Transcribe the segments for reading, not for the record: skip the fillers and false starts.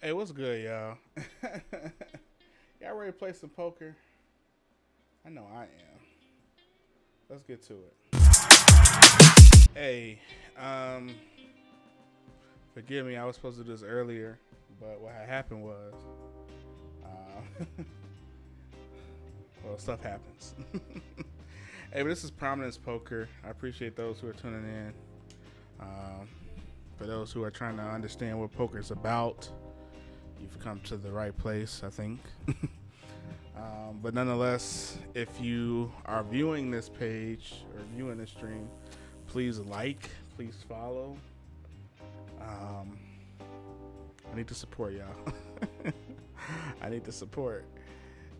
Hey, what's good, y'all? Y'all ready to play some poker? I know I am. Let's get to it. Hey, um, forgive me. I was supposed to do this earlier, but what had happened was, well, stuff happens. Hey, but this is Prominence Poker. I appreciate those who are tuning in. Um, for those who are trying to understand what poker is about, you've come to the right place, I think. But nonetheless, if you are viewing this page or viewing this stream, please like, please follow. I need to support y'all. I need to support.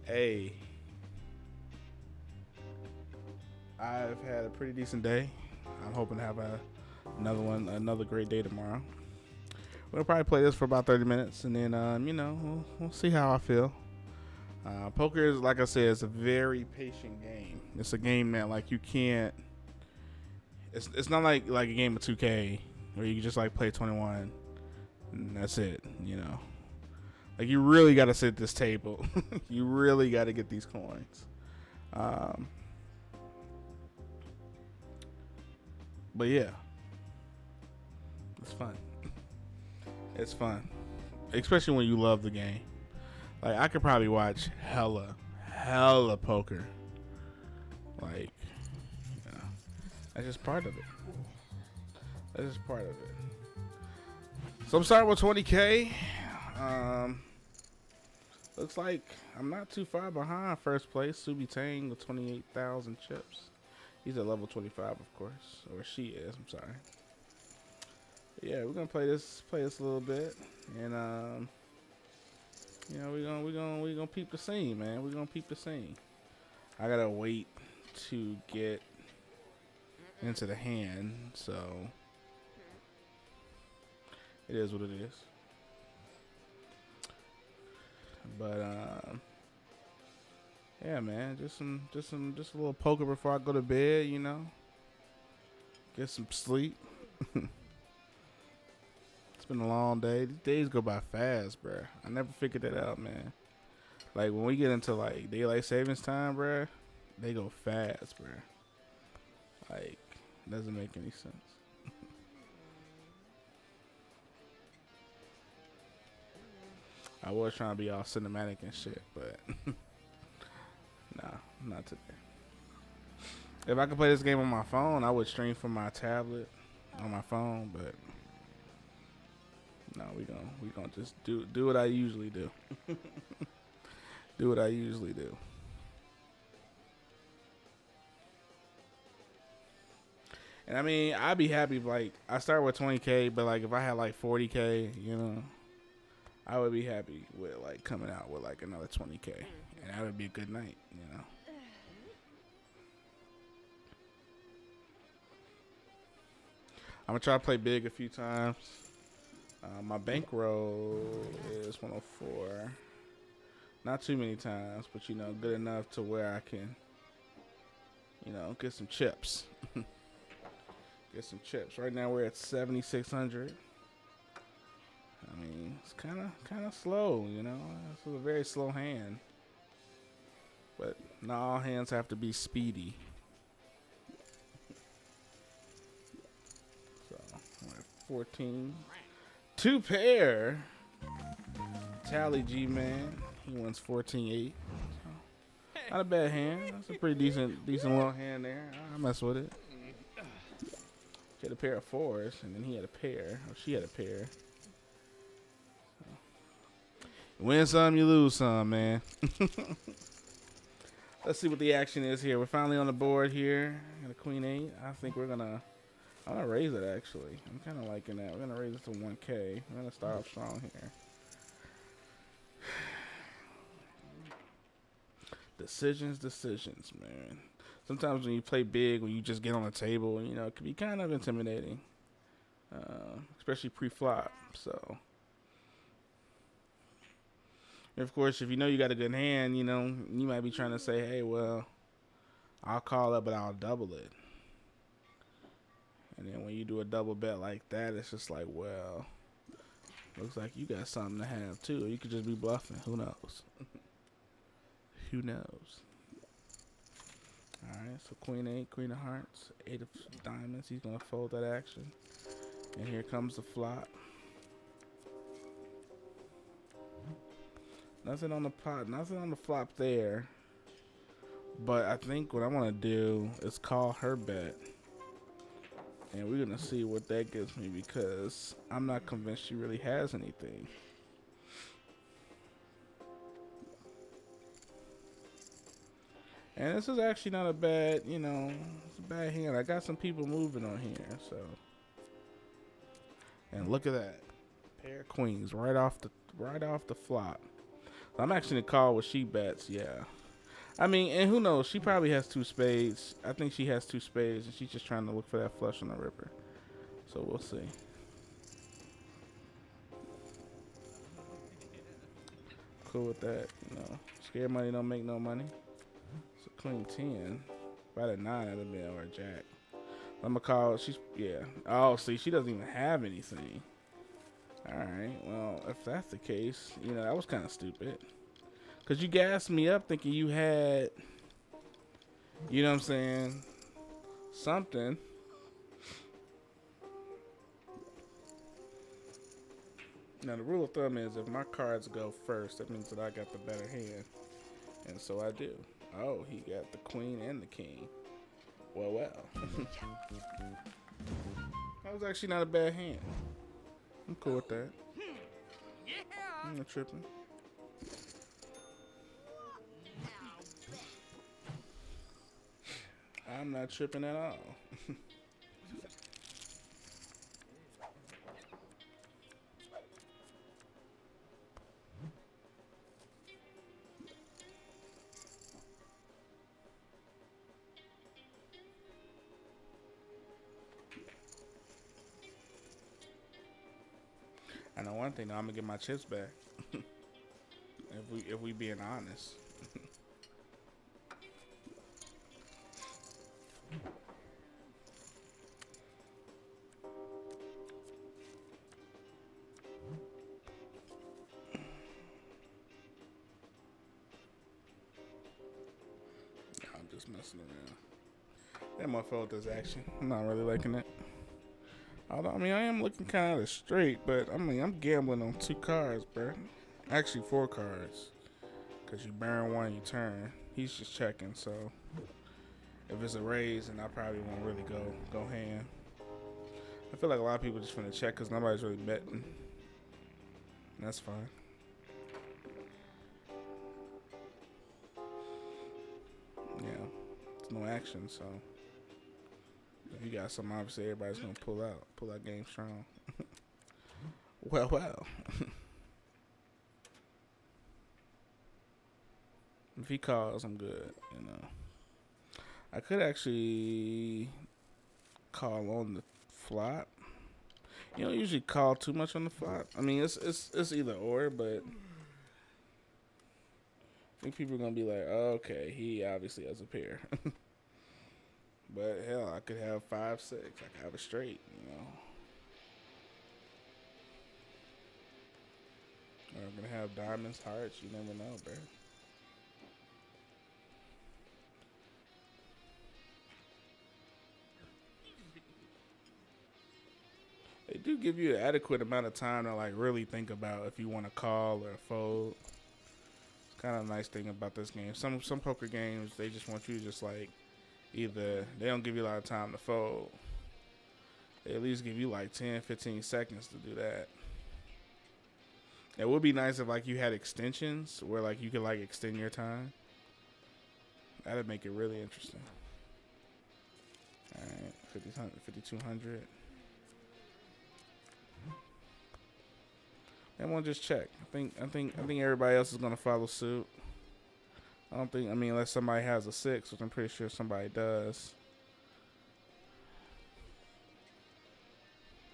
Hey, I've had a pretty decent day. I'm hoping to have another great day tomorrow. We'll probably play this for about 30 minutes, and then we'll see how I feel. Poker is, like I said, it's a very patient game. It's a game that like you can't. It's not like a game of 2K where you can just like play 21 and that's it. Like you really got to sit at this table. You really got to get these coins. But yeah, it's fun. It's fun, especially when you love the game. Like I could probably watch hella poker. Like, that's just part of it. That's just part of it. So I'm starting with 20K. Looks like I'm not too far behind first place. Subi Tang with 28,000 chips. He's at level 25, of course, or she is. I'm sorry. But yeah, we're gonna play this a little bit, and we're gonna peep the scene, man. We're gonna peep the scene. I gotta wait to get into the hand, so it is what it is. But yeah, man, just a little poker before I go to bed, get some sleep. It's been a long day. These days go by fast, bruh. I never figured that out, man. Like when we get into like daylight savings time, bruh, they go fast, bruh. Like, it doesn't make any sense. I was trying to be all cinematic and shit, but nah, not today. If I could play this game on my phone, I would stream from my tablet on my phone, but no, we gonna just do what I usually do. Do what I usually do. And I mean, I'd be happy if, like, I start with 20K, but like if I had like 40K, I would be happy with like coming out with like another 20K, and that would be a good night. I'm gonna try to play big a few times. My bankroll is 104. Not too many times, but good enough to where I can, get some chips. Get some chips. Right now we're at 7,600. I mean, it's kind of slow, It's a very slow hand. But not all hands have to be speedy. So we're at 14. Two pair. Tally G man. He wins 14-8. Not a bad hand. That's a pretty decent little hand there. I mess with it. She had a pair of fours, and then he had a pair. Or she had a pair. You win some, you lose some, man. Let's see what the action is here. We're finally on the board here. Got a queen 8. I think I'm gonna raise it, actually. I'm kind of liking that. We're gonna raise it to 1K. We're gonna start off strong here. Decisions, man. Sometimes when you play big, when you just get on the table, it can be kind of intimidating, especially pre-flop. So, and of course, if you got a good hand, you might be trying to say, hey, well, I'll call it, but I'll double it. And then when you do a double bet like that, it's just like, well, Looks like you got something to have too. Or you could just be bluffing. Who knows? Who knows? Alright, so Queen 8, Queen of Hearts, 8 of Diamonds. He's gonna fold that action. And here comes the flop. Nothing on the pot, nothing on the flop there. But I think what I want to do is call her bet. And we're going to see what that gives me because I'm not convinced she really has anything. And this is actually not a bad, you know, it's a bad hand. I got some people moving on here, so. And look at that. Pair of queens right off the flop. I'm actually in the call with she bets, yeah. I mean, and who knows? She probably has 2 spades. I think she has 2 spades, and she's just trying to look for that flush on the ripper. So we'll see. Cool with that, you know. Scared money don't make no money. So Queen 10. About a 9 at the middle or a jack. I'm gonna call. She's yeah. Oh, see, she doesn't even have anything. All right. Well, if that's the case, you know that was kind of stupid. Cause you gassed me up thinking you had, you know what I'm saying, something. Now the rule of thumb is if my cards go first, that means that I got the better hand, and so I do. Oh, he got the queen and the king. Well. That was actually not a bad hand. I'm cool with that. I'm not tripping. I'm not tripping at all. I know one thing though, I'm gonna get my chips back. if we being honest. I'm just messing around. That motherfucker does action. I'm not really liking it. Although, I mean, I am looking kind of straight, but I mean, I'm gambling on 2 cards, bro. Actually, 4 cards. Because you burn 1, you turn. He's just checking, so if it's a raise, then I probably won't really go hand. I feel like a lot of people just finna check because nobody's really betting. That's fine. Yeah, it's no action, so if you got something, obviously everybody's gonna pull out game strong. well. If he calls, I'm good, you know. I could actually call on the flop. You don't usually call too much on the flop. I mean, it's either or, but I think people are gonna be like, oh, okay, he obviously has a pair. But hell, I could have 5, 6. I could have a straight, you know. Or I'm gonna have diamonds, hearts. You never know, bro. They do give you an adequate amount of time to like really think about if you want to call or fold. It's kind of a nice thing about this game. Some poker games, they just want you to just like either they don't give you a lot of time to fold. They at least give you like 10, 15 seconds to do that. It would be nice if like you had extensions where like you could like extend your time. That'd make it really interesting. All right, 5,200. Everyone just check. I think everybody else is gonna follow suit. I mean unless somebody has a 6, which I'm pretty sure somebody does.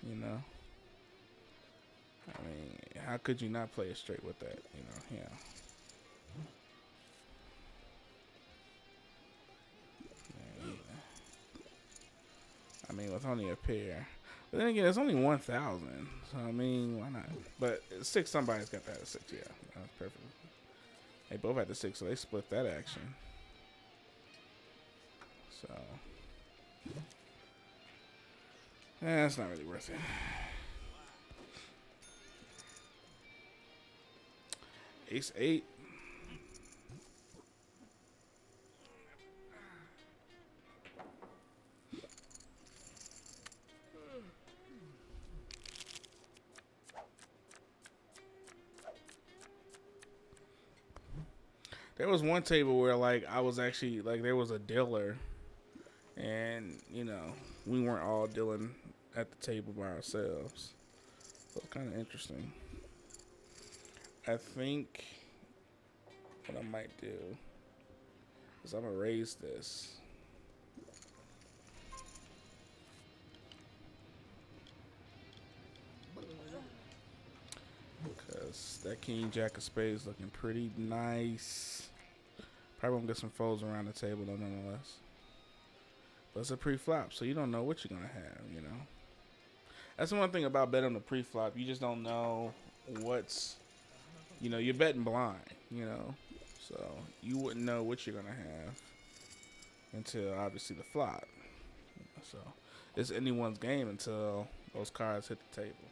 You know. I mean, how could you not play it straight with that? You know, yeah. I mean, with only a pair. But then again, it's only 1,000. So I mean, why not? But 6, somebody's got that at 6. Yeah, that's perfect. They both had the 6, so they split that action. So, that's not really worth it. Ace 8. There was one table where, like, I was actually, like, there was a dealer, and, you know, we weren't all dealing at the table by ourselves. So it's kind of interesting. I think what I might do is I'm going to raise this. Because that King Jack of Spades looking pretty nice. Probably gonna get some folds around the table though, nonetheless. But it's a pre-flop, so you don't know what you're gonna have, you know. That's the one thing about betting on the pre-flop. You just don't know what's, you know, you're betting blind, you know. So you wouldn't know what you're gonna have until obviously the flop. So it's anyone's game until those cards hit the table.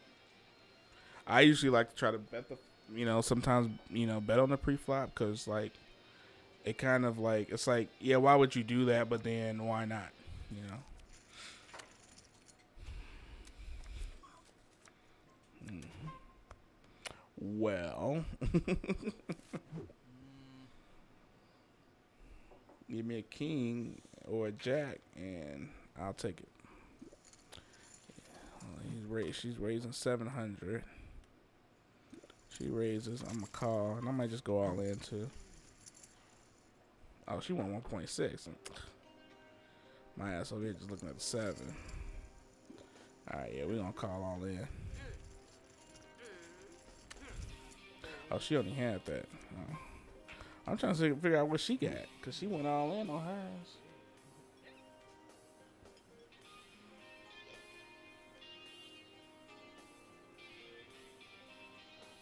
I usually like to try to bet the, you know, sometimes, you know, bet on the pre-flop because, like, it kind of, like, it's like, yeah, why would you do that? But then why not, you know? Well, give me a king or a jack, and I'll take it. She's raising 700. She raises. I'm going to call. And I might just go all in, too. Oh, she won 1.6. My ass over here just looking at the 7. All right, yeah, we're going to call all in. Oh, she only had that. Oh. I'm trying to figure out what she got. Because she went all in on hers.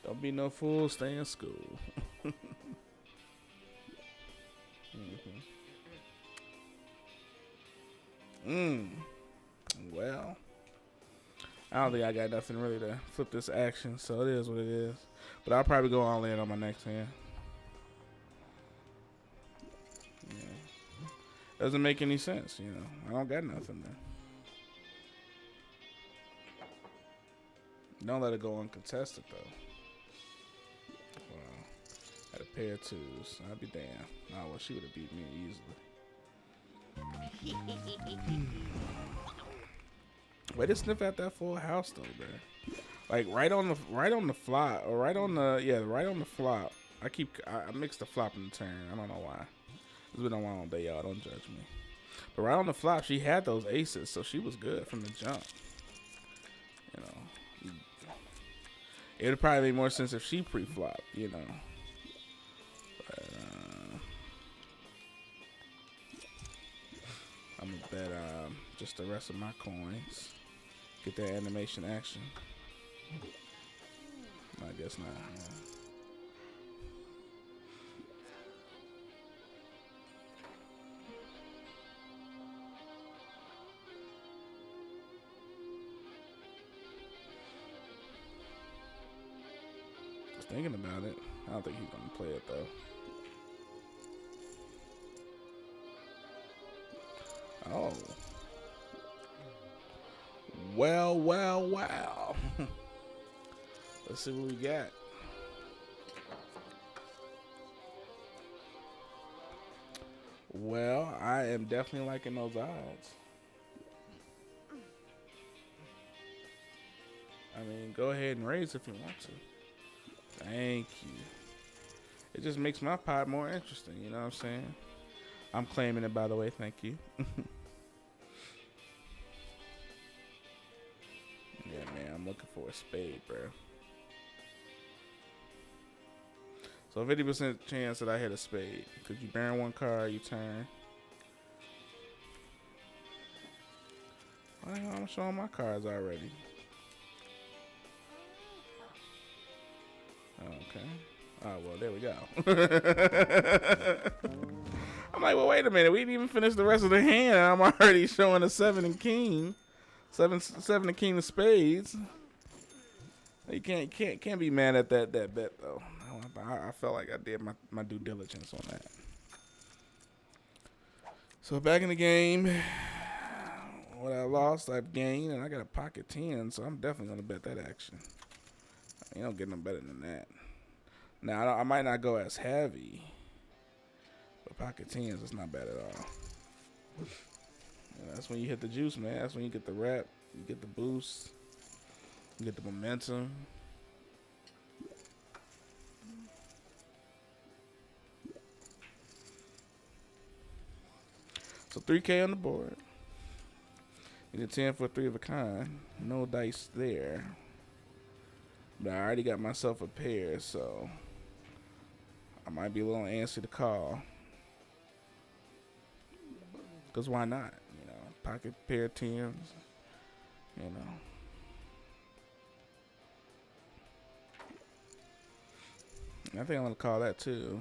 Don't be no fool, stay in school. Well, I don't think I got nothing really to flip this action, so it is what it is. But I'll probably go all in on my next hand. Yeah. Doesn't make any sense, you know. I don't got nothing there. Don't let it go uncontested, though. Wow. Had a pair of 2s. I'd be damned. Oh, well, she would have beat me easily. Way to sniff at that full house, though, bro. Like, right on the flop, or right on the flop. I mix the flop and the turn. I don't know why. It's been a long day, y'all. Don't judge me. But right on the flop, she had those aces, so she was good from the jump. You know. It would probably make more sense if she pre-flopped, you know. But, I'm going to bet just the rest of my coins. Get that animation action. I guess not. Just thinking about it. I don't think he's going to play it, though. Oh. Well. Let's see what we got. Well, I am definitely liking those odds. I mean, go ahead and raise if you want to. Thank you. It just makes my pot more interesting, you know what I'm saying? I'm claiming it, by the way. Thank you. Yeah, man, I'm looking for a spade, bro. So 50% chance that I hit a spade. Because you burn one card, you turn. I'm showing my cards already. Okay. Oh, well, there we go. I'm like, well, wait a minute. We didn't even finish the rest of the hand. And I'm already showing a 7 and king. Seven and king of spades. You can't be mad at that bet, though. I felt like I did my due diligence on that. So back in the game. What I lost, I've gained, and I got a pocket 10, so I'm definitely going to bet that action. You don't get no better than that. Now, I might not go as heavy, but pocket 10s is not bad at all. That's when you hit the juice, man. That's when you get the rep, you get the boost, you get the momentum. So 3K on the board. Need a 10 for a 3 of a kind. No dice there. But I already got myself a pair, so I might be a little antsy to call. Because why not? You know, pocket pair of 10s. You know. I think I'm going to call that too.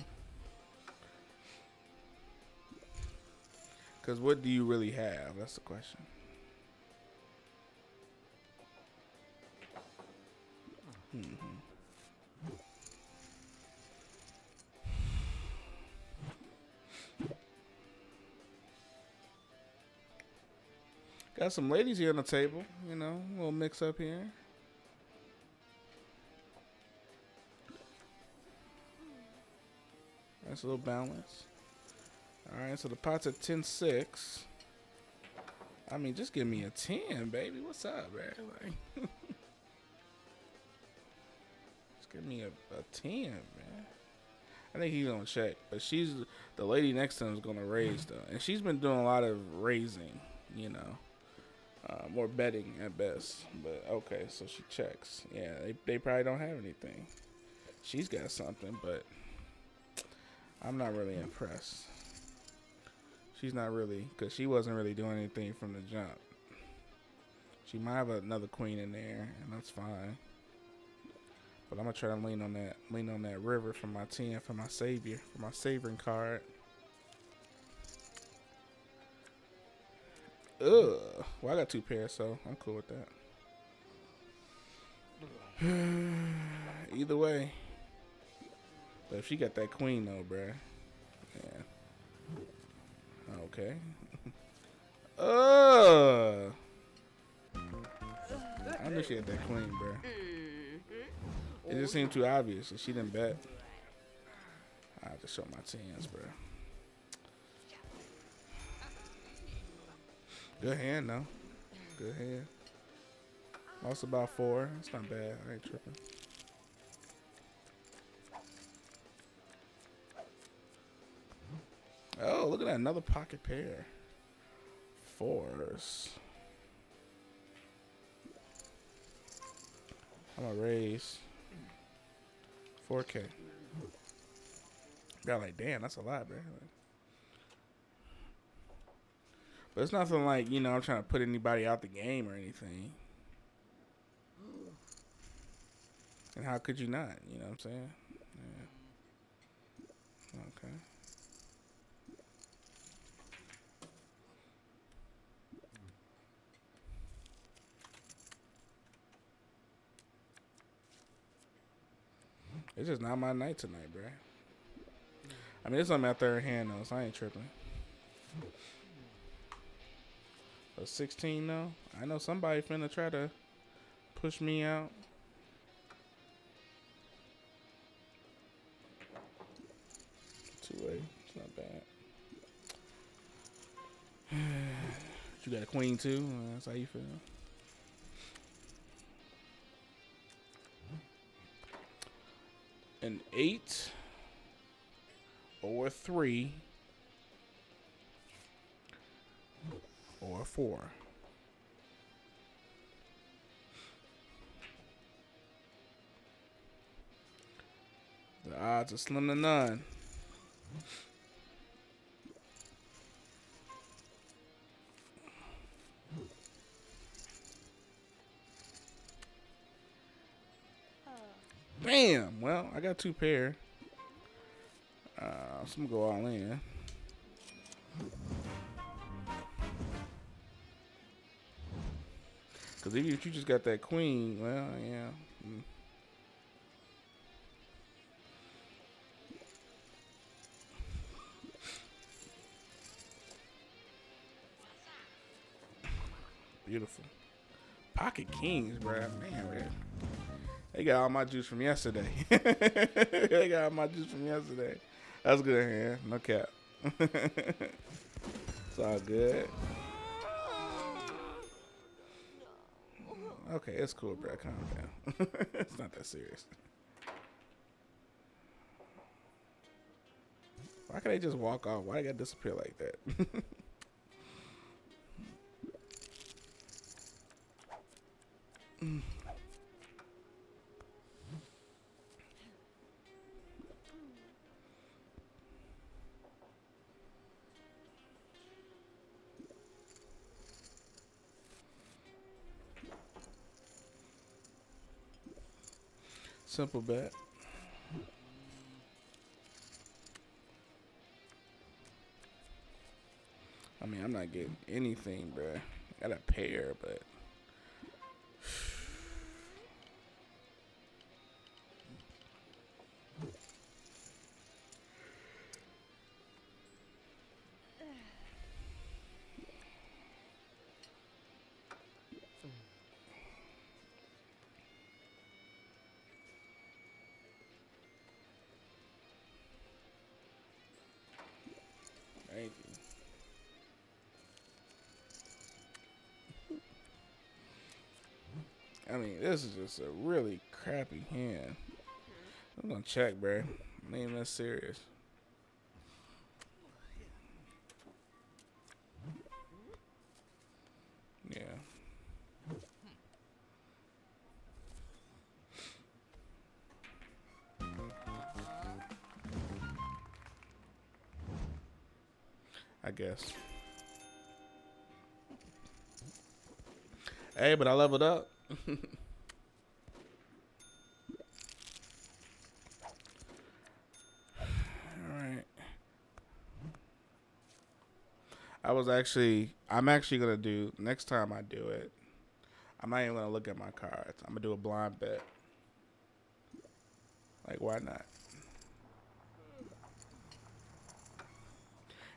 Because what do you really have? That's the question. Got some ladies here on the table, you know, a little mix up here. Nice little balance. All right, so the pot's at 10-6. I mean, just give me a 10, baby. What's up, man? Like, just give me a 10, man. I think he's gonna check, but the lady next to him is gonna raise though, and she's been doing a lot of raising, you know, more betting at best. But okay, so she checks. Yeah, they probably don't have anything. She's got something, but I'm not really impressed. She's not really, because she wasn't really doing anything from the jump. She might have another queen in there, and that's fine. But I'm going to try to lean on that river for my 10, for my savior, for my savoring card. Ugh. Well, I got 2 pairs, so I'm cool with that. Either way. But if she got that queen, though, bruh. Yeah. Okay. I knew she had that queen, bro. It just seemed too obvious that she didn't bet. I'll just show my 10s, bro. Good hand, though. Good hand. Lost about 4. That's not bad. I ain't tripping. Oh, look at that. Another pocket pair. 4s. I'm going to raise 4K. Got like, damn, that's a lot, bro. But it's nothing like, you know, I'm trying to put anybody out the game or anything. And how could you not? You know what I'm saying? Yeah. Okay. It's just not my night tonight, bro. I mean, it's on my 3rd hand, though, so I ain't tripping. A 16, though? I know somebody finna try to push me out. Two-way. It's not bad. You got a queen, too? That's how you feel. An 8 or 3 or 4. The odds are slim to none. Damn. Well, I got 2 pair. So I'm gonna go all in. Cause even if you just got that queen, well, yeah. Beautiful. Pocket kings, bro. Man. They got all my juice from yesterday. They got all my juice from yesterday. That's good hand. No cap. It's all good. Okay, it's cool, bro. Calm down. It's not that serious. Why can't they just walk off? Why they gotta disappear like that? Simple bet. I mean, I'm not getting anything, bro. Got a pair, but thank you. I mean, this is just a really crappy hand. I'm gonna check, bro. I ain't that serious. Yeah. I guess. Hey, but I leveled up. Alright. I'm actually gonna do, next time I do it, I'm not even gonna look at my cards. I'm gonna do a blind bet. Like, why not?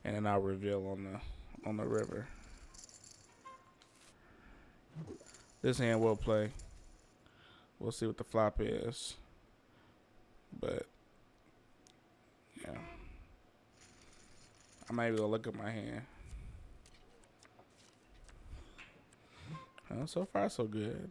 And then I'll reveal on the river. This hand will play. We'll see what the flop is. But yeah. I might even look at my hand. So far so good.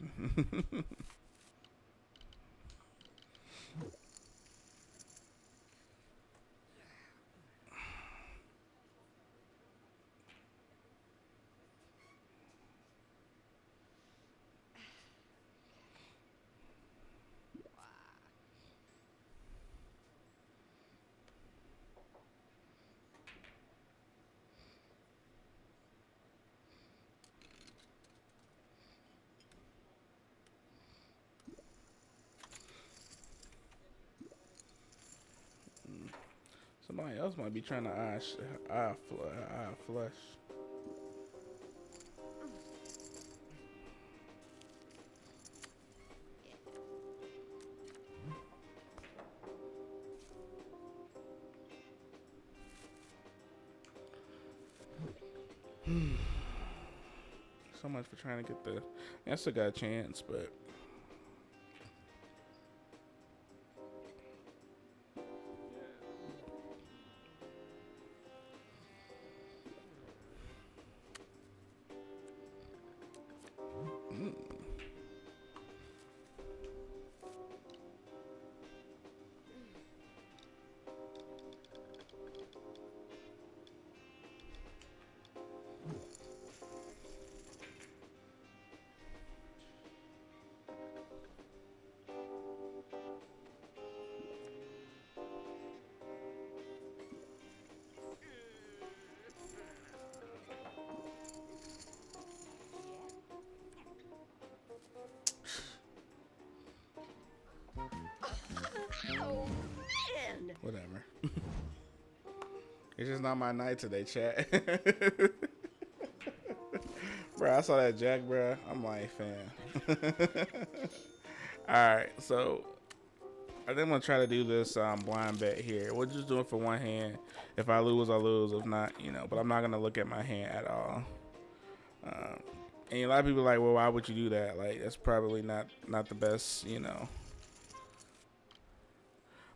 Somebody else might be trying to eye flush. So much for trying to get the. I still got a chance, but. whatever. It's just not my night today, chat. Bro, I saw that jack, bro. I'm like, fam. Alright, so I think I'm going to try to do this blind bet here. We'll just do it for one hand. If I lose, I lose. If not, you know, but I'm not going to look at my hand at all. And a lot of people are like, well, why would you do that? Like, that's probably not the best, you know.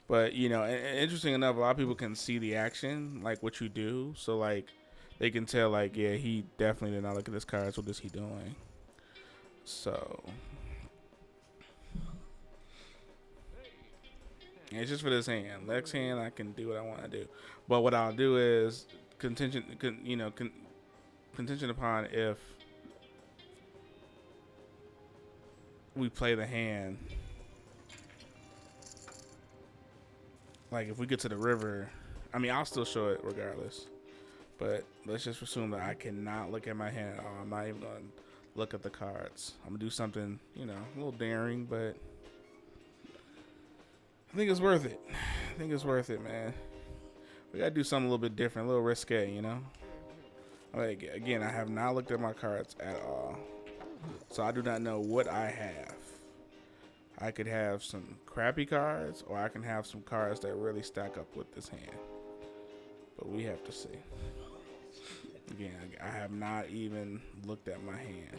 But, you know, interesting enough, a lot of people can see the action, like what you do. So, like, they can tell, like, yeah, he definitely did not look at his cards. What is he doing? So, it's just for this hand. Next hand, I can do what I want to do. But what I'll do is contingent upon if we play the hand. Like, if we get to the river, I mean, I'll still show it regardless. But let's just assume that I cannot look at my hand at all. I'm not even going to look at the cards. I'm going to do something, you know, a little daring, but I think it's worth it. I think it's worth it, man. We got to do something a little bit different, a little risque, you know? Like, again, I have not looked at my cards at all. So I do not know what I have. I could have some crappy cards, or I can have some cards that really stack up with this hand. But we have to see. Again, I have not even looked at my hand.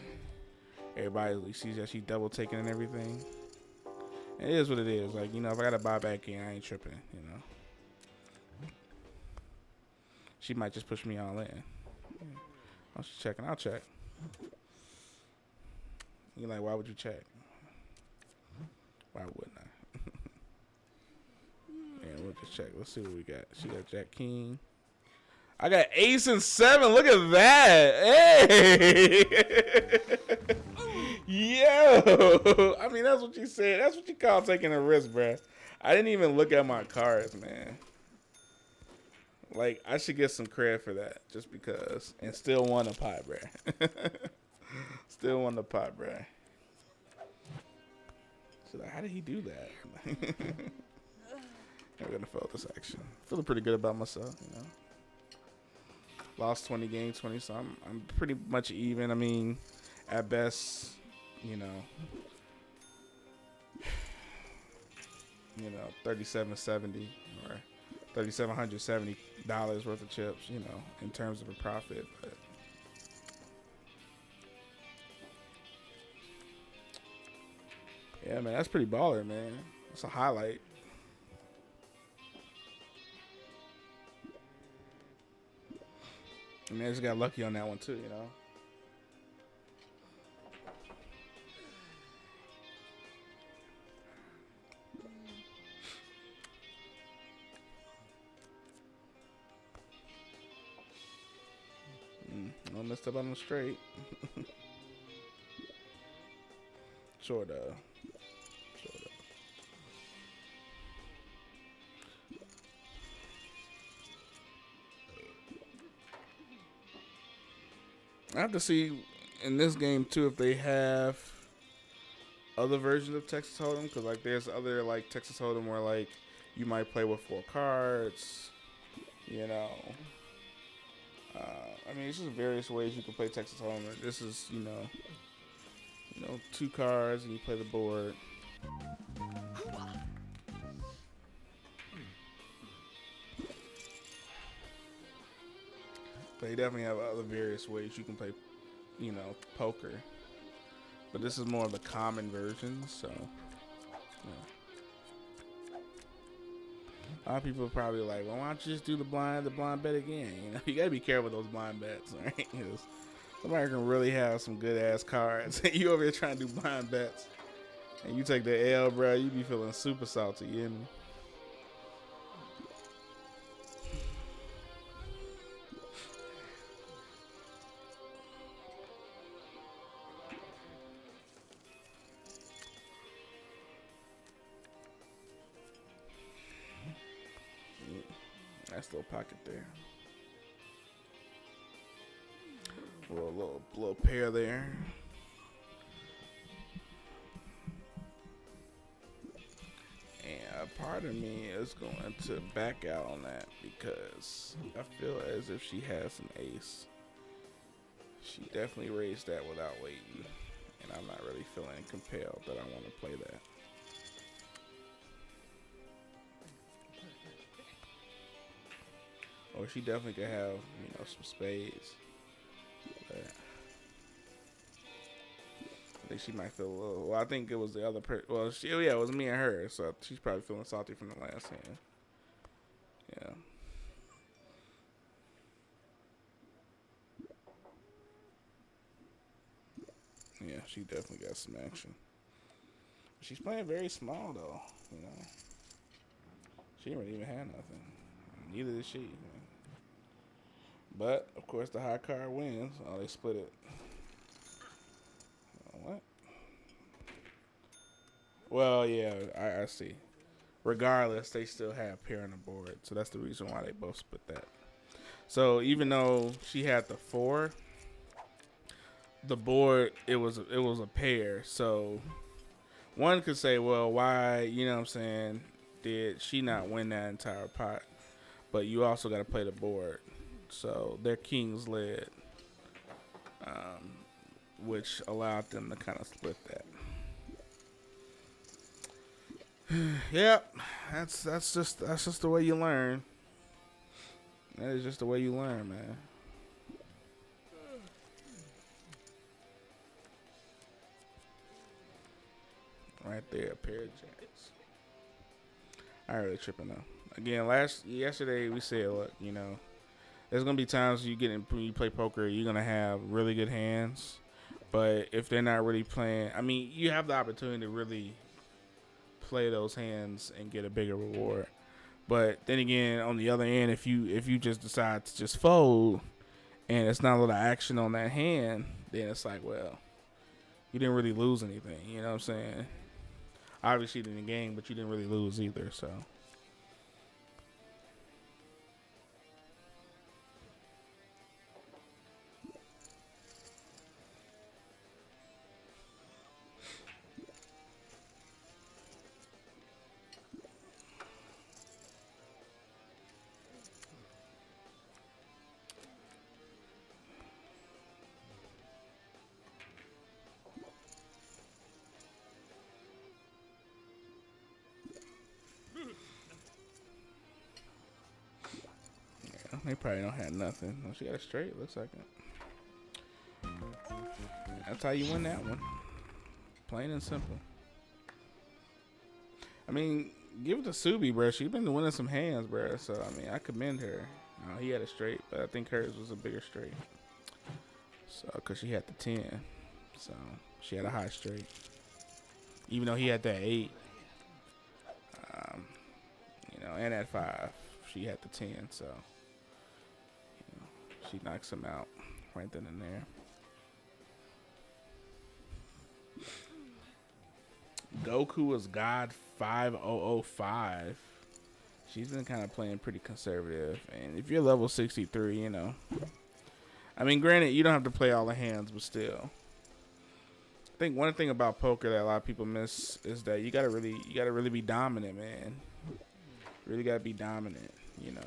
Everybody sees that she double taking and everything. It is what it is. Like, you know, if I got to buy back in, I ain't tripping, you know. She might just push me all in. Oh, she's checking. I'll check. You're like, why would you check? Why wouldn't I? Yeah, we'll just check. Let's see what we got. She got Jack King. I got ace and 7. Look at that. Hey. Yo. I mean, that's what you said. That's what you call taking a risk, bruh. I didn't even look at my cards, man. Like, I should get some credit for that just because. And still won a pot, bruh. Still won the pot, bruh. So like, how did he do that? I'm gonna fail this action. Feeling pretty good about myself, you know. Lost 20 games, 20, so I'm pretty much even. I mean, at best, you know, $37.70 or $3,770 worth of chips, you know, in terms of a profit, but. Yeah, man, that's pretty baller, man. That's a highlight. I mean, I just got lucky on that one, too, you know. I messed up on the straight. Sort of. I have to see in this game too if they have other versions of Texas Hold'em, because like there's other like Texas Hold'em where like you might play with 4 cards, you know. I mean, it's just various ways you can play Texas Hold'em. This is you know 2 cards and you play the board. They definitely have other various ways you can play, you know, poker. But this is more of the common version, so. Yeah. A lot of people are probably like, well, why don't you just do the blind bet again? You know, you gotta be careful with those blind bets, right? Because somebody can really have some good ass cards. You over here trying to do blind bets, and you take the L, bro. You be feeling super salty, you hear me? Nice little pocket there. Little pair there. And part of me is going to back out on that because I feel as if she has an ace. She definitely raised that without waiting, and I'm not really feeling compelled that I want to play that. Or she definitely could have, you know, some spades. But I think she might feel a little. Well, I think it was the other person. Well, yeah, it was me and her, so she's probably feeling salty from the last hand. Yeah. Yeah, she definitely got some action. She's playing very small though, you know. She didn't really even have nothing. Neither did she. But of course, the high card wins. Oh, they split it. What? Well, yeah, I see. Regardless, they still have pair on the board, so that's the reason why they both split that. So even though she had the 4, the board it was a pair. So one could say, well, why, you know what I'm saying, did she not win that entire pot? But you also got to play the board. So their kings led, which allowed them to kind of split that. Yep, that's just the way you learn. That is just the way you learn, man. Right there, a pair of jacks. I ain't really tripping though. Again, yesterday we said, look, you know, there's gonna be times when you play poker, you're gonna have really good hands, but if they're not really playing, I mean, you have the opportunity to really play those hands and get a bigger reward. But then again, on the other end, if you just decide to just fold and it's not a lot of action on that hand, then it's like, well, you didn't really lose anything. You know what I'm saying? Obviously, you didn't gain, but you didn't really lose either. So. They probably don't have nothing. Oh, she got a straight, looks like it. That's how you win that one. Plain and simple. I mean, give it to Subi, bro. She's been winning some hands, bro. So, I mean, I commend her. He had a straight, but I think hers was a bigger straight. So, because she had the 10. So, she had a high straight. Even though he had that 8. You know, and that 5. She had the 10, so. She knocks him out right then and there. Goku is God 5005. She's been kind of playing pretty conservative. And if you're level 63, you know. I mean, granted, you don't have to play all the hands, but still. I think one thing about poker that a lot of people miss is that you gotta really be dominant, man. Really gotta be dominant, you know.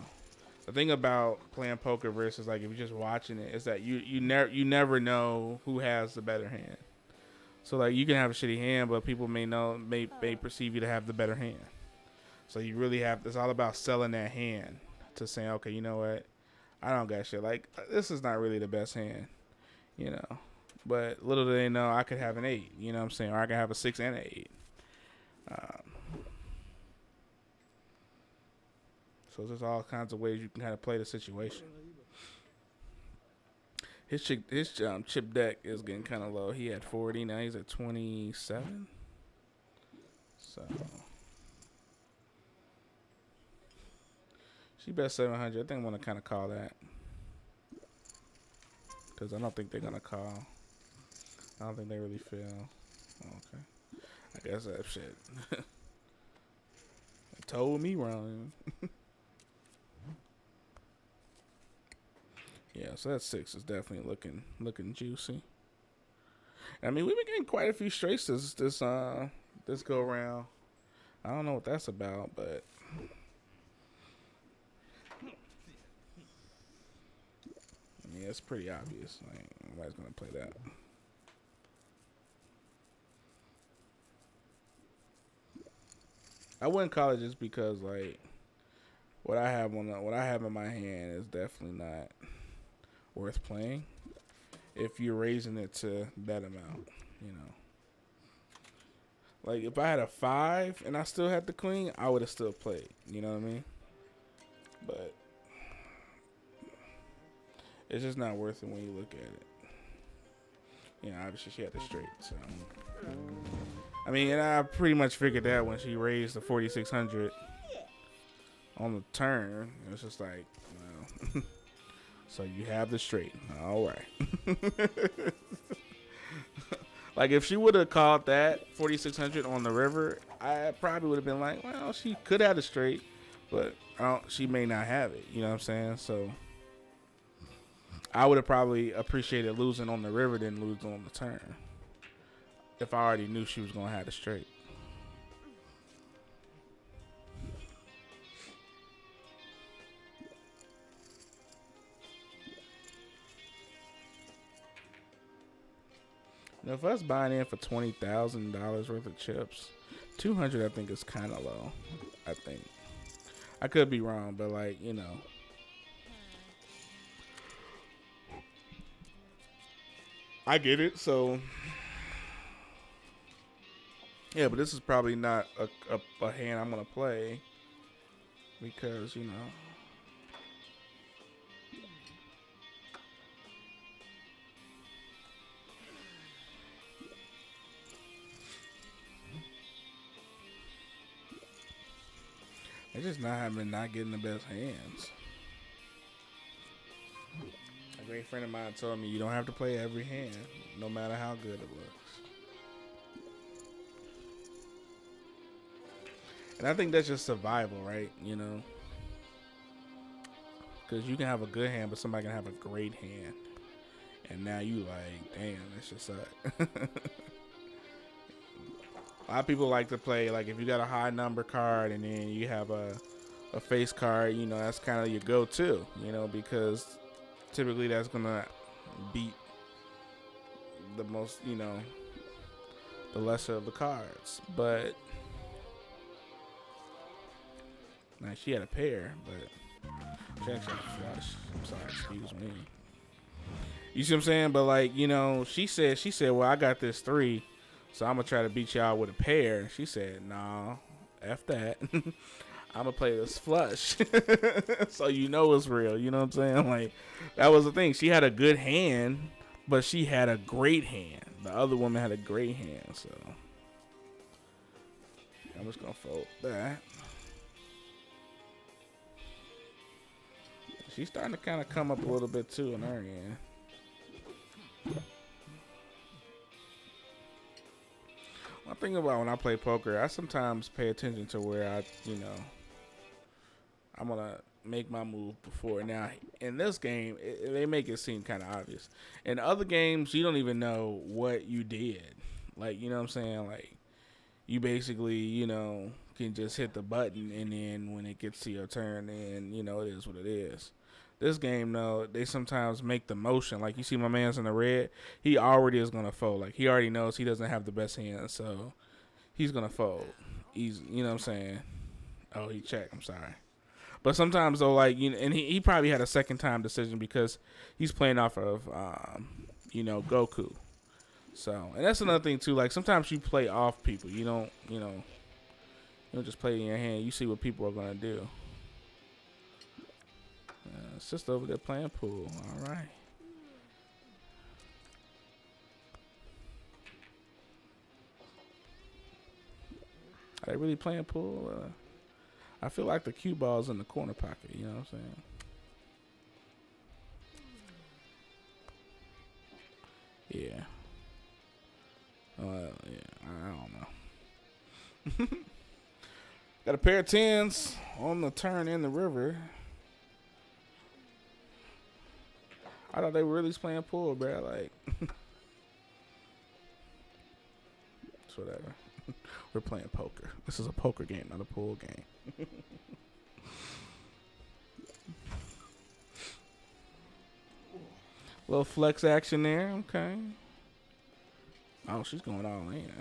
The thing about playing poker versus like if you're just watching it is that you never know who has the better hand. So like you can have a shitty hand, but people may perceive you to have the better hand. So you really have. It's all about selling that hand to saying, okay, you know what, I don't got shit. Like this is not really the best hand, you know. But little do they know I could have an 8. You know what I'm saying, or I could have a 6 and an 8. So there's all kinds of ways you can kind of play the situation. His chip deck is getting kind of low. He had 40, now he's at 27. So she bet 700. I think I'm gonna kind of call that because I don't think they're gonna call. I don't think they really feel. Okay, I guess that shit. Told me wrong. Yeah, so that 6 is definitely looking juicy. I mean, we've been getting quite a few straights this go around. I don't know what that's about, but yeah, it's pretty obvious. Like, nobody's gonna play that. I wouldn't call it just because like what I have in my hand is definitely not worth playing. If you're raising it to that amount, you know. Like if I had a 5 and I still had the queen, I would have still played. You know what I mean? But it's just not worth it when you look at it. You know, obviously she had the straight, so I mean, and I pretty much figured that when she raised the 4,600 on the turn, it was just like, well, so you have the straight. All right. Like if she would have called that 4,600 on the river, I probably would have been like, well, she could have the straight, but she may not have it. You know what I'm saying? So I would have probably appreciated losing on the river than losing on the turn if I already knew she was gonna have the straight. Now, if us buying in for $20,000 worth of chips, 200 I think is kind of low. I think I could be wrong, but like you know, I get it. So yeah, but this is probably not a hand I'm gonna play because you know. It's just not getting the best hands. A great friend of mine told me you don't have to play every hand, no matter how good it looks. And I think that's just survival, right? You know, because you can have a good hand, but somebody can have a great hand, and now you like, damn, that's just suck. A lot of people like to play like if you got a high number card and then you have a face card, you know, that's kind of your go-to, you know, because typically that's gonna beat the most, you know, the lesser of the cards. But now she had a pair, but she actually had a flush. I'm sorry, excuse me. You see what I'm saying? But like, you know, she said, well, I got this 3. So I'm going to try to beat y'all with a pair. She said, nah, F that. I'm going to play this flush. So you know it's real. You know what I'm saying? Like, that was the thing. She had a good hand, but she had a great hand. The other woman had a great hand. So I'm just going to fold that. She's starting to kind of come up a little bit too in her end. One thing about when I play poker, I sometimes pay attention to where I'm going to make my move before. Now, in this game, they make it seem kind of obvious. In other games, you don't even know what you did. Like, you know what I'm saying? Like, you basically, you know, can just hit the button, and then when it gets to your turn, then, you know, it is what it is. This game, though, they sometimes make the motion. Like, you see my man's in the red. He already is going to fold. Like, he already knows he doesn't have the best hand, so he's going to fold. He's, you know what I'm saying? Oh, he checked. I'm sorry. But sometimes, though, like, you know, and he probably had a second-time decision because he's playing off of, you know, Goku. So, and that's another thing, too. Like, sometimes you play off people. You don't, you don't just play in your hand. You see what people are going to do. It's just over there playing pool. All right. Are they really playing pool? I feel like the cue ball's in the corner pocket. You know what I'm saying? Yeah. Yeah. I don't know. Got a pair of 10s on the turn in the river. I thought they were really playing pool, bro. Like, it's whatever. We're playing poker. This is a poker game, not a pool game. Little flex action there. Okay. Oh, she's going all in.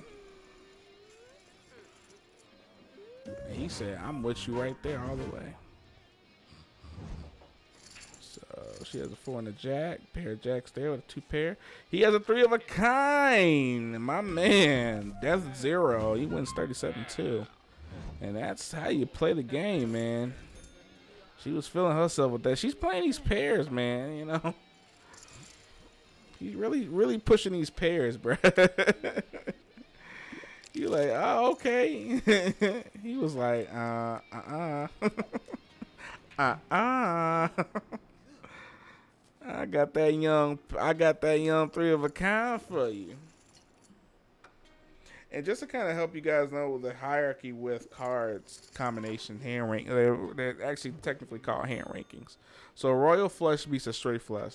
And he said, I'm with you right there all the way. So she has a 4 and a jack. Pair of jacks there with a 2 pair. He has a 3 of a kind. My man. Death 0. He wins 37-2. And that's how you play the game, man. She was feeling herself with that. She's playing these pairs, man, you know. He's really pushing these pairs, bro. You like, oh, okay. He was like, I got that young 3 of a kind for you. And just to kind of help you guys know the hierarchy with cards combination hand rank, they're actually technically called hand rankings. So a royal flush beats a straight flush.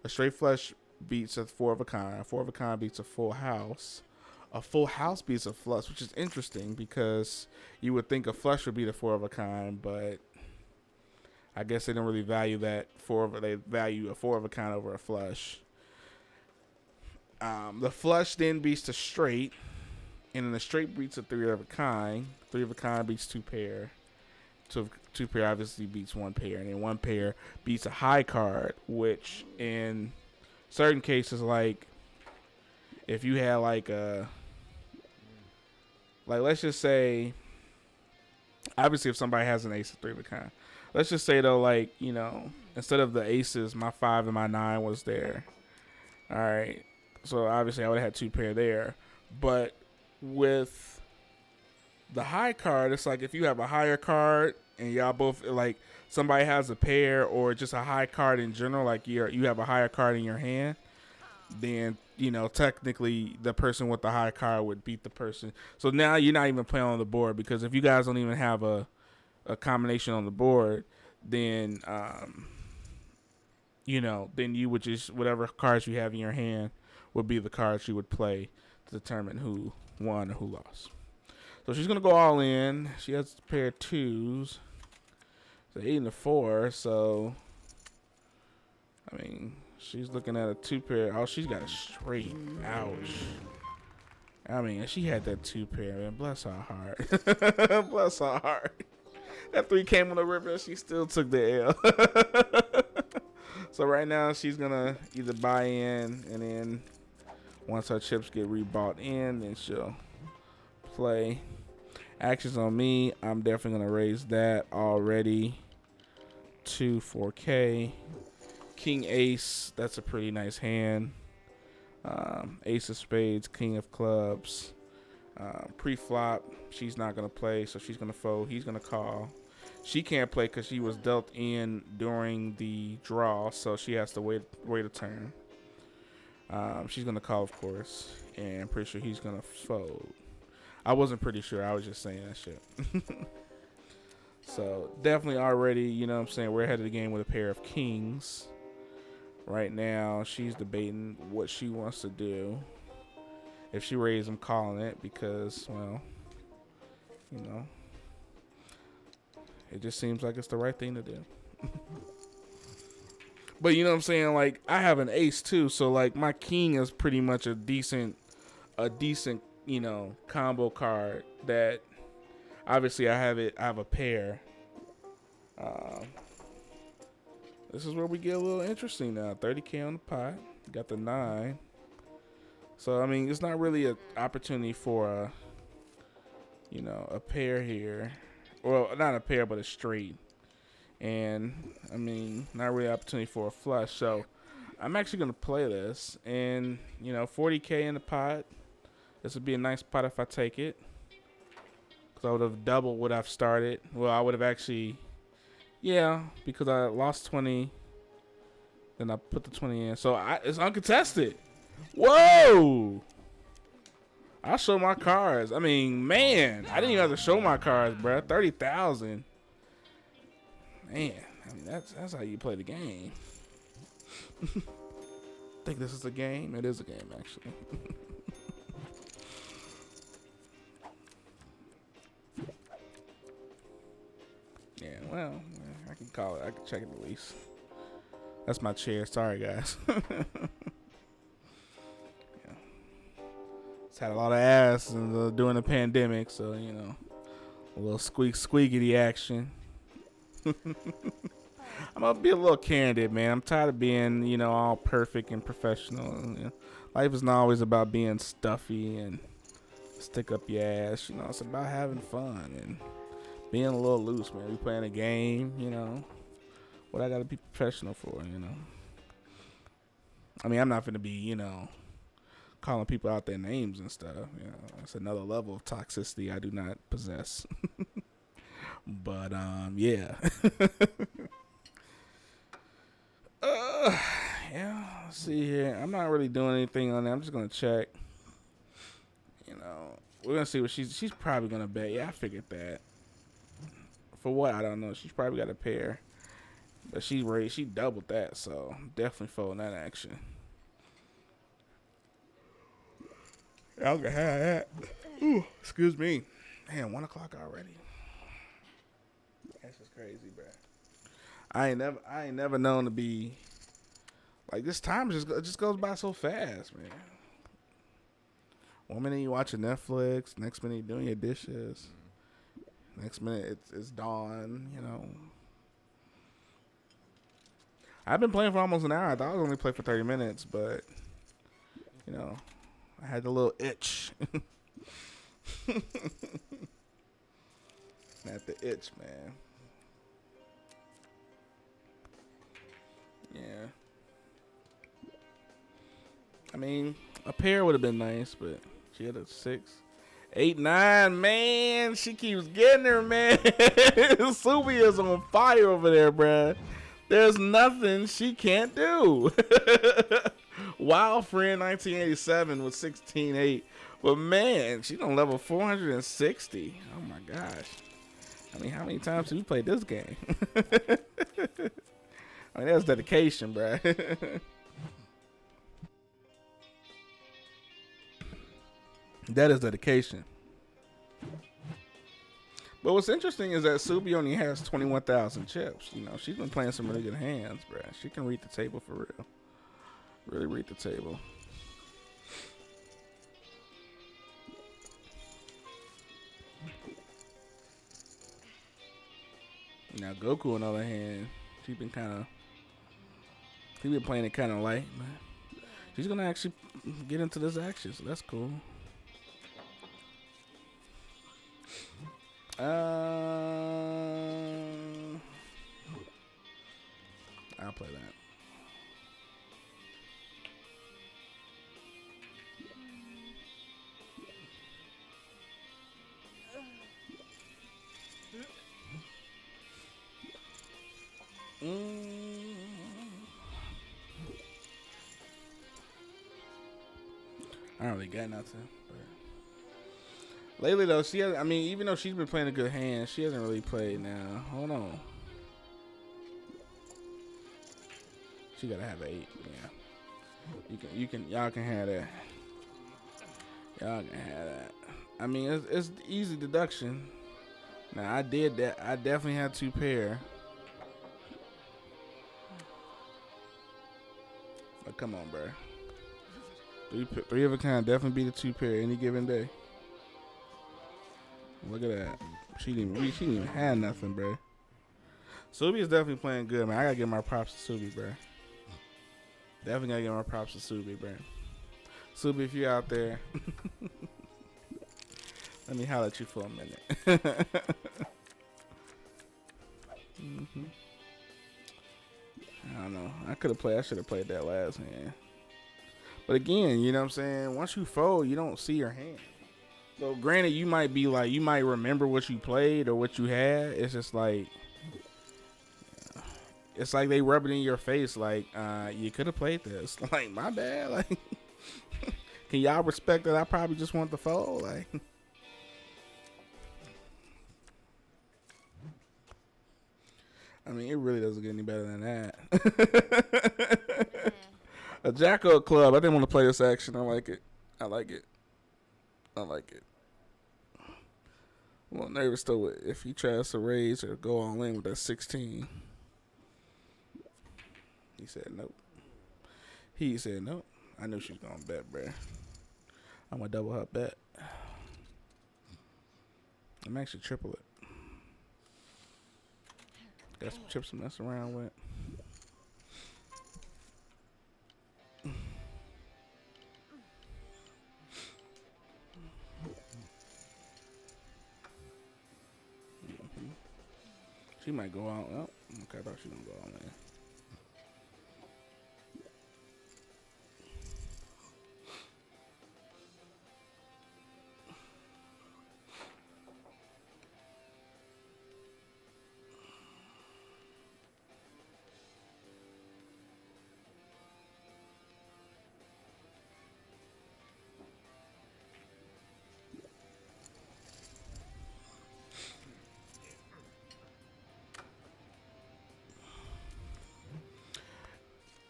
A straight flush beats a 4 of a kind. A 4 of a kind beats a full house. A full house beats a flush, which is interesting because you would think a flush would be the 4 of a kind, but I guess they don't really value that they value a 4 of a kind over a flush. The flush then beats the straight, and then the straight beats a 3 of a kind. 3 of a kind beats 2 pair. 2 pair obviously beats 1 pair, and then 1 pair beats a high card, which in certain cases, like if you had like let's just say, obviously if somebody has an ace of 3 of a kind, let's just say though, like, you know, instead of the aces, my 5 and my 9 was there. All right, so obviously I would have had 2 pair there, but with the high card, it's like if you have a higher card and y'all both, like, somebody has a pair or just a high card in general, like you have a higher card in your hand, then, you know, technically the person with the high card would beat the person. So now you're not even playing on the board, because if you guys don't even have a combination on the board, then you know, then you would just, whatever cards you have in your hand would be the cards you would play to determine who won or who lost. So she's gonna go all in. She has a pair of 2s. So 8 and a 4. So I mean, she's looking at a 2 pair. Oh, she's got a straight. Ouch. I mean, she had that 2 pair, man. Bless her heart. Bless her heart. That 3 came on the river and she still took the L. So right now she's gonna either buy in, and then once her chips get rebought in, then she'll play. Actions on me. I'm definitely gonna raise that already to 4K. King Ace, that's a pretty nice hand. Ace of Spades, King of Clubs. Pre-flop, she's not going to play, so she's going to fold. He's going to call. She can't play because she was dealt in during the draw, so she has to wait a turn. She's going to call, of course, and I'm pretty sure he's going to fold. I wasn't pretty sure. I was just saying that shit. So definitely already, you know what I'm saying, we're ahead of the game with a pair of kings. Right now, she's debating what she wants to do. If she raises, I'm calling it because, well, you know, it just seems like it's the right thing to do. But you know what I'm saying? Like, I have an ace too, so like my king is pretty much a decent, you know, combo card that obviously I have a pair. This is where we get a little interesting now. 30K on the pot. Got the 9. So, I mean, it's not really an opportunity for a, you know, a pair here. Well, not a pair, but a straight. And, I mean, not really an opportunity for a flush. So, I'm actually going to play this. And, you know, 40K in the pot. This would be a nice pot if I take it. Because I would have doubled what I've started. Well, I would have actually... Yeah, because I lost 20, then I put the 20 in. So it's uncontested. Whoa! I'll show my cards. I mean, man, I didn't even have to show my cards, bro. 30,000. Man, I mean, that's how you play the game. Think this is a game? It is a game, actually. well, I can call it. I can check it at least. That's my chair. Sorry, guys. It's had a lot of ass during the pandemic, so you know, a little squeakity action. I'm gonna be a little candid, man. I'm tired of being, you know, all perfect and professional. You know, life is not always about being stuffy and stick up your ass. You know, it's about having fun and being a little loose, man. We playing a game, you know. What I gotta be professional for, you know. I mean, I'm not gonna be, you know, calling people out their names and stuff. You know, that's another level of toxicity I do not possess. But yeah. Yeah. Let's see here. I'm not really doing anything on that. I'm just gonna check. You know, we're gonna see what she's probably gonna bet. Yeah, I figured that. For what, I don't know. She's probably got a pair, but she doubled that, so definitely folding that action. Y'all can have that. Ooh, excuse me. Damn, 1 o'clock already. That's just crazy, bro. I ain't never known to be like this. Time just goes by so fast, man. 1 minute you watching Netflix, next minute you doing your dishes, next minute it's dawn. You know. I've been playing for almost an hour. I thought I was only play for 30 minutes, but you know, I had the little itch. Not the itch, man. Yeah. I mean, a pair would have been nice, but she had a 6, 8, 9. Man, she keeps getting her, man. Subi is on fire over there, bruh. There's nothing she can't do. Wild Friend 1987 with 16-8. But man, she's on level 460. Oh my gosh. I mean, how many times have you played this game? I mean, that's dedication, bro. That is dedication. But what's interesting is that Subi only has 21,000 chips. You know, she's been playing some really good hands, bro. She can read the table for real. Really read the table. Now Goku, on the other hand, he's been playing it kind of light, man. She's gonna actually get into this action, so that's cool. I'll play that. I don't really got nothing. But lately, though, I mean, even though she's been playing a good hand, she hasn't really played now. Hold on. She gotta have an 8. Yeah. Y'all can have that. Y'all can have that. I mean, it's easy deduction. Now, I did that. I definitely had 2 pair. But come on, bro. Three of a kind definitely be the 2 pair any given day. Look at that. She didn't even have nothing, bro. Subi is definitely playing good, man. I gotta give my props to Subi, bro. Definitely gotta give my props to Subi, bro. Subi, if you're out there, let me holler at you for a minute. I don't know. I should have played that last hand. But again, you know what I'm saying? Once you fold, you don't see your hand. So granted, you might remember what you played or what you had. It's just like, it's like they rub it in your face like, you could have played this. Like, my bad. Like, can y'all respect that I probably just want the fold? Like, I mean, it really doesn't get any better than that. A Jacko Club. I didn't want to play this action. I like it. I'm a little nervous though if he tries to raise or go all in with that 16. He said nope. He said nope. I knew she was gonna bet, bruh. I'm gonna double her bet. I'm actually triple it. Got some chips to mess around with. She might go out. Oh, okay, I thought she was gonna go out there.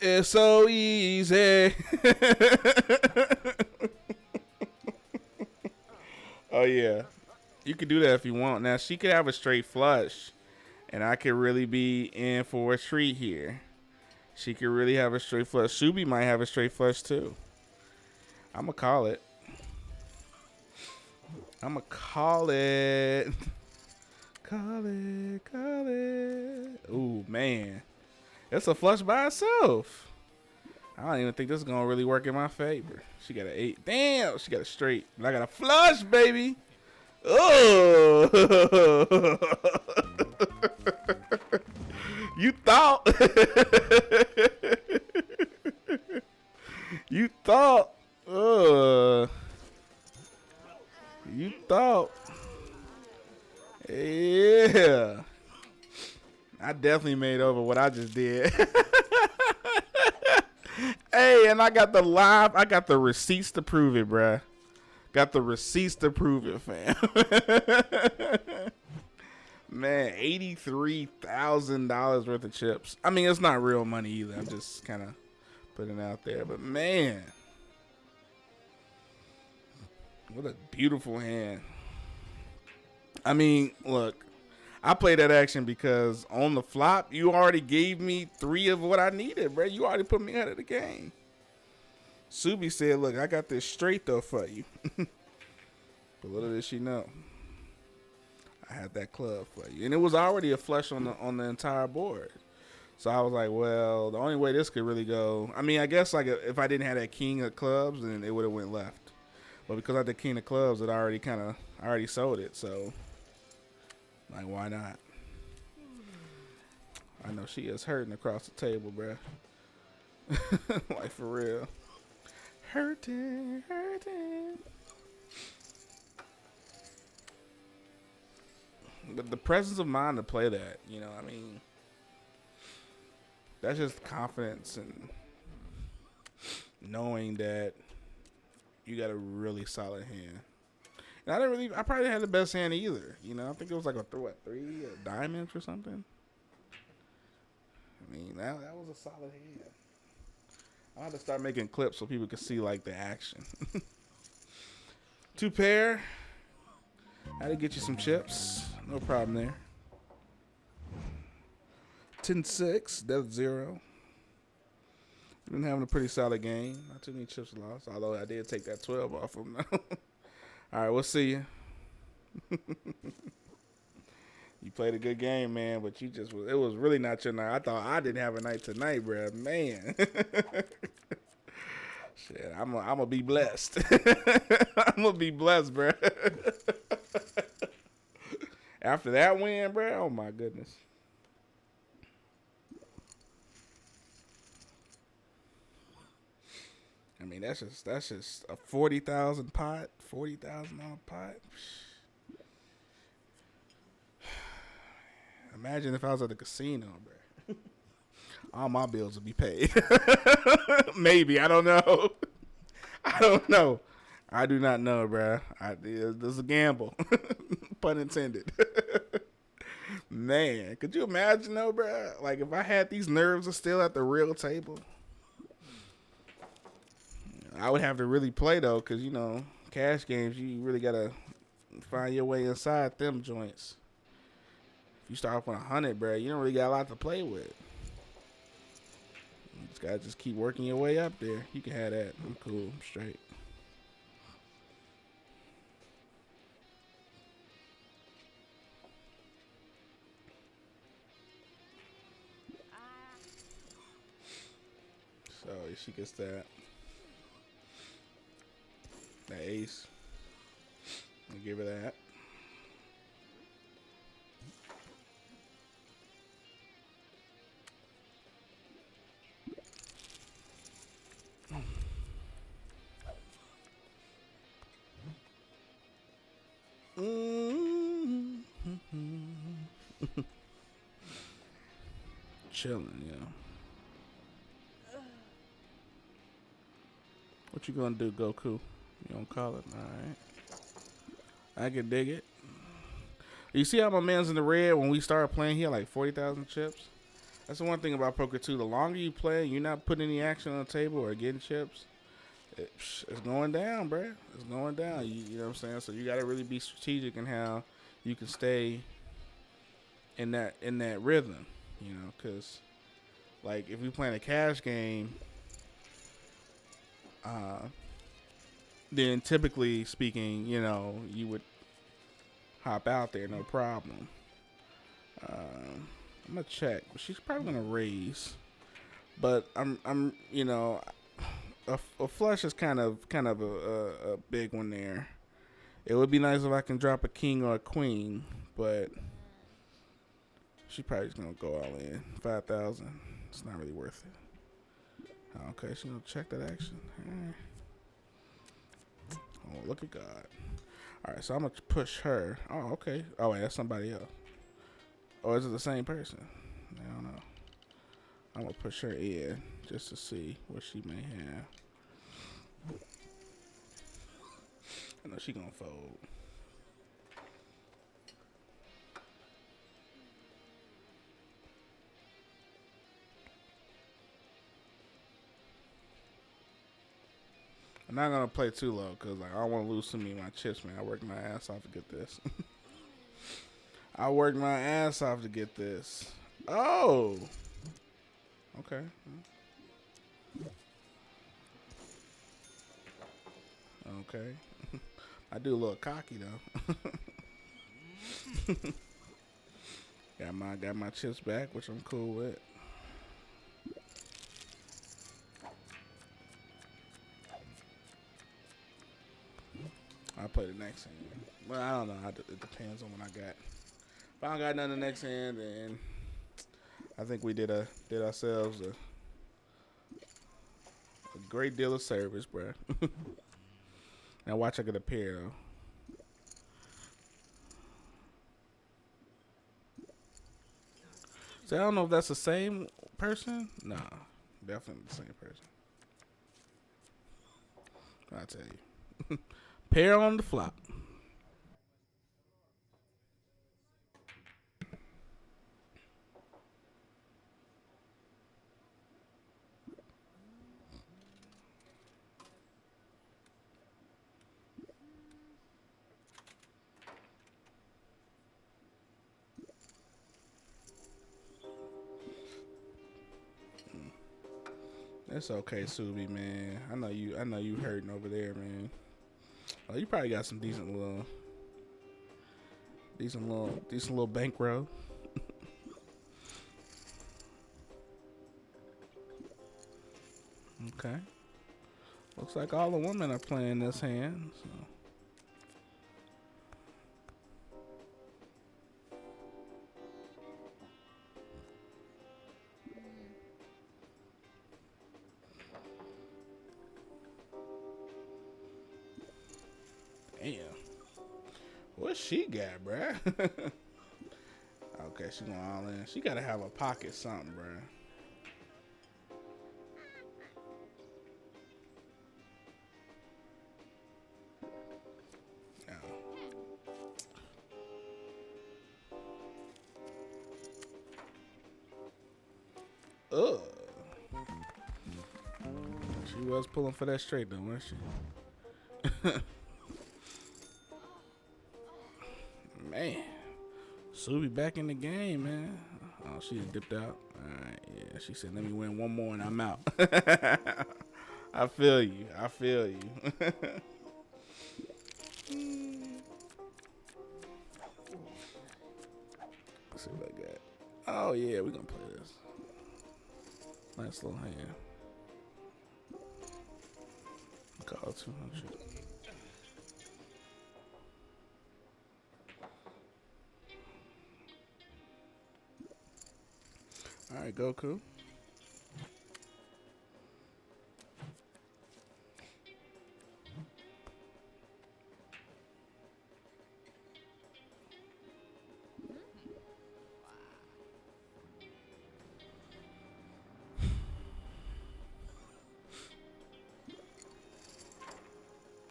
It's so easy. Oh, yeah. You could do that if you want. Now, she could have a straight flush, and I could really be in for a treat here. She could really have a straight flush. Shubi might have a straight flush, too. I'm going to call it. I'm going to call it. Call it. Call it. Ooh, man. It's a flush by itself. I don't even think this is going to really work in my favor. She got an 8. Damn, she got a straight. But I got a flush, baby. Oh. You thought. You thought. You thought. Yeah. I definitely made over what I just did. Hey, and I got the receipts to prove it, bruh. Got the receipts to prove it, fam. Man, $83,000 worth of chips. I mean, it's not real money either. I'm just kind of putting it out there. But, man. What a beautiful hand. I mean, look. I played that action because on the flop, you already gave me 3 of what I needed, bro. You already put me out of the game. Subi said, look, I got this straight, though, for you. But little did she know. I had that club for you. And it was already a flush on the entire board. So I was like, well, the only way this could really go, I mean, I guess like if I didn't have that king of clubs, then it would have went left. But because I had the king of clubs, I already sold it, so. Like, why not? I know she is hurting across the table, bruh. Like, for real. Hurting. But the presence of mind to play that, you know, I mean, that's just confidence and knowing that you got a really solid hand. And I probably had the best hand either. You know, I think it was like a 3 diamonds or something. I mean, that was a solid hand. I'll have to start making clips so people can see like the action. 2 pair. Had to get you some chips. No problem there. 10-6. That's 0. Been having a pretty solid game. Not too many chips lost. Although I did take that 12 off of them. All right, we'll see you. You played a good game, man, but it was really not your night. I thought I didn't have a night tonight, bro. Man. Shit, I'm going to be blessed. I'm going to be blessed, bro. After that win, bro, oh my goodness. I mean, that's just a 40,000 pot, $40,000 pot. Imagine if I was at the casino, bro. All my bills would be paid. Maybe, I don't know. I don't know. I do not know, bro. This is a gamble, pun intended. Man, could you imagine though, bro? Like if I had these nerves are still at the real table. I would have to really play though, because you know, cash games you really gotta find your way inside them joints. If you start off on 100, bro, you don't really got a lot to play with. You just gotta just keep working your way up there. You can have that. I'm cool. I'm straight. So she gets that ace. I'll give her that. Chilling, yeah. What you gonna do, Goku? You gonna call it? Alright. I can dig it. You see how my man's in the red when we started playing? He had like 40,000 chips. That's the one thing about poker too. The longer you play, you're not putting any action on the table or getting chips. It's going down, bruh. It's going down. You know what I'm saying? So you gotta really be strategic in how you can stay in that rhythm. You know, because like if we playing a cash game, then typically speaking, you know, you would hop out there, no problem. I'm gonna check, but she's probably gonna raise. But I'm, you know, a flush is kind of a big one there. It would be nice if I can drop a king or a queen, but she probably just gonna go all in. 5,000. It's not really worth it. Okay, she's gonna check that action. Oh, look at God. All right, so I'm gonna push her. Oh, okay. Oh wait, that's somebody else. Or is it the same person? I don't know. I'm gonna push her in just to see what she may have. I know she gonna fold. I'm not gonna play too low because like I don't want to lose too many of my chips, man. I worked my ass off to get this. I worked my ass off to get this. Oh, okay. Okay. I do a little cocky though. got my chips back, which I'm cool with. I'll play the next hand. Well, I don't know. It depends on what I got. If I don't got nothing the next hand, then I think we did ourselves a great deal of service, bruh. Now watch I get a pair though. So I don't know if that's the same person. Nah, definitely the same person. I'll tell you. Pair on the flop. It's okay, Subi, man. I know you hurting over there, man. Oh, you probably got some decent little bankroll. Okay. Looks like all the women are playing this hand. So. Damn. What she got, bruh? Okay, she going all in. She gotta have a pocket something, bruh. Ugh. She was pulling for that straight though, wasn't she? Subi back in the game, man. Oh, she dipped out. All right, yeah. She said, "Let me win one more and I'm out." I feel you. I feel you. Let's see what I got. Oh yeah, we're gonna play this. Nice little hand. Call 200. All right, Goku.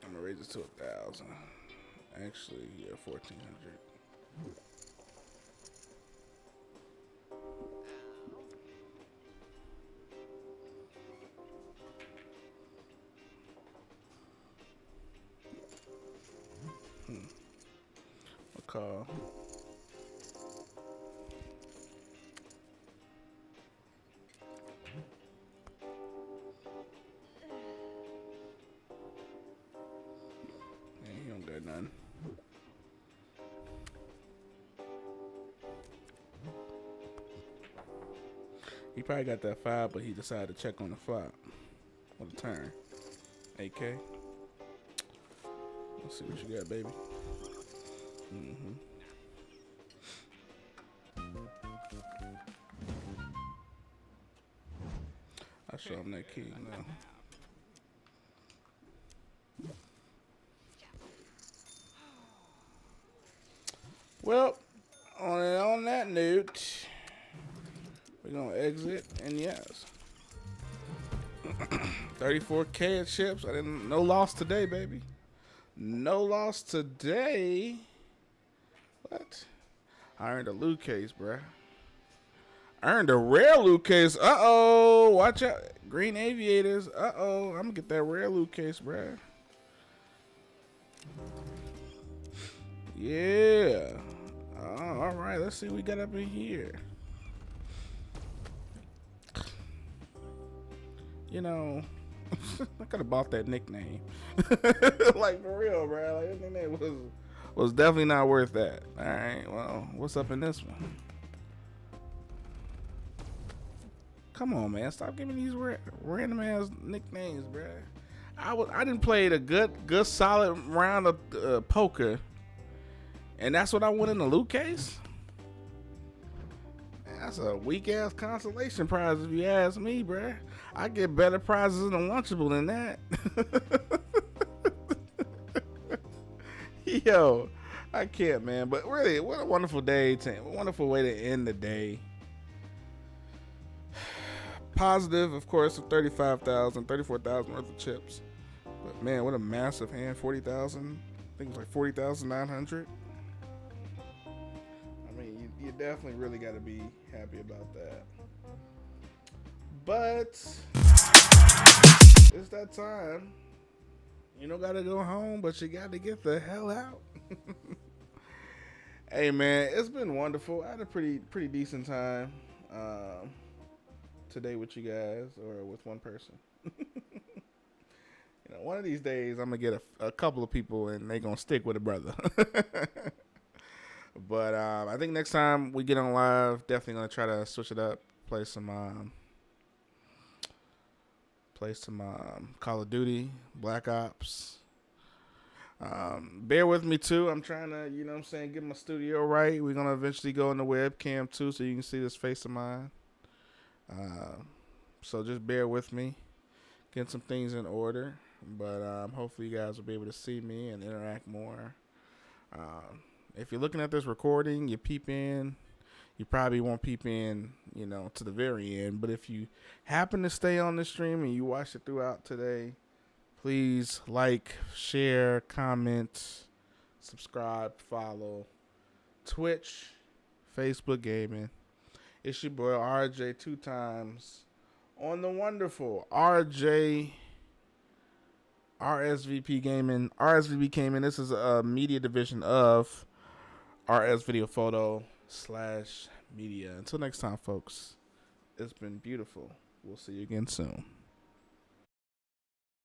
I'm gonna raise it to 1,000. Actually, yeah, 1,400. I'll call. Yeah, he don't got none. He probably got that 5, but he decided to check on the flop. On the turn. AK. Let's see what you got, baby. I'll show him that key now. Well, on that note, we're gonna exit, and yes, 34K at chips. No loss today, baby. No loss today. What? I earned a loot case, bruh. I earned a rare loot case. Uh-oh. Watch out. Green Aviators. Uh-oh. I'm gonna get that rare loot case, bruh. Yeah. All right. Let's see what we got up in here. You know, I could have bought that nickname. Like, for real, bro. Like, that nickname was definitely not worth that. All right. Well, what's up in this one? Come on, man. Stop giving these random ass nicknames, bro. I didn't play a good solid round of poker, and that's what I won in the loot case. Man, that's a weak ass consolation prize if you ask me, bro. I get better prizes in the Lunchable than that. Yo, I can't, man. But really, what a wonderful day. A wonderful way to end the day. Positive, of course, of 35,000, 34,000 worth of chips. But man, what a massive hand. 40,000. I think it was like 40,900. I mean, you definitely really got to be happy about that. But it's that time. You don't got to go home, but you got to get the hell out. Hey, man, it's been wonderful. I had a pretty decent time today with you guys, or with one person. You know, one of these days I'm gonna get a couple of people and they gonna stick with a brother. But I think next time we get on live, definitely gonna try to switch it up, play some Call of Duty, Black Ops. Bear with me too. I'm trying to, you know what I'm saying, get my studio right. We're gonna eventually go in the webcam too, so you can see this face of mine. So just bear with me, getting some things in order. But hopefully you guys will be able to see me and interact more. If you're looking at this recording, you peep in. You probably won't peep in, you know, to the very end. But if you happen to stay on the stream and you watch it throughout today, please like, share, comment, subscribe, follow Twitch, Facebook Gaming. It's your boy RJ 2 times on the wonderful RSVP Gaming. This is a media division of RS Video Photo. Until next time, folks, it's been beautiful. We'll see you again soon.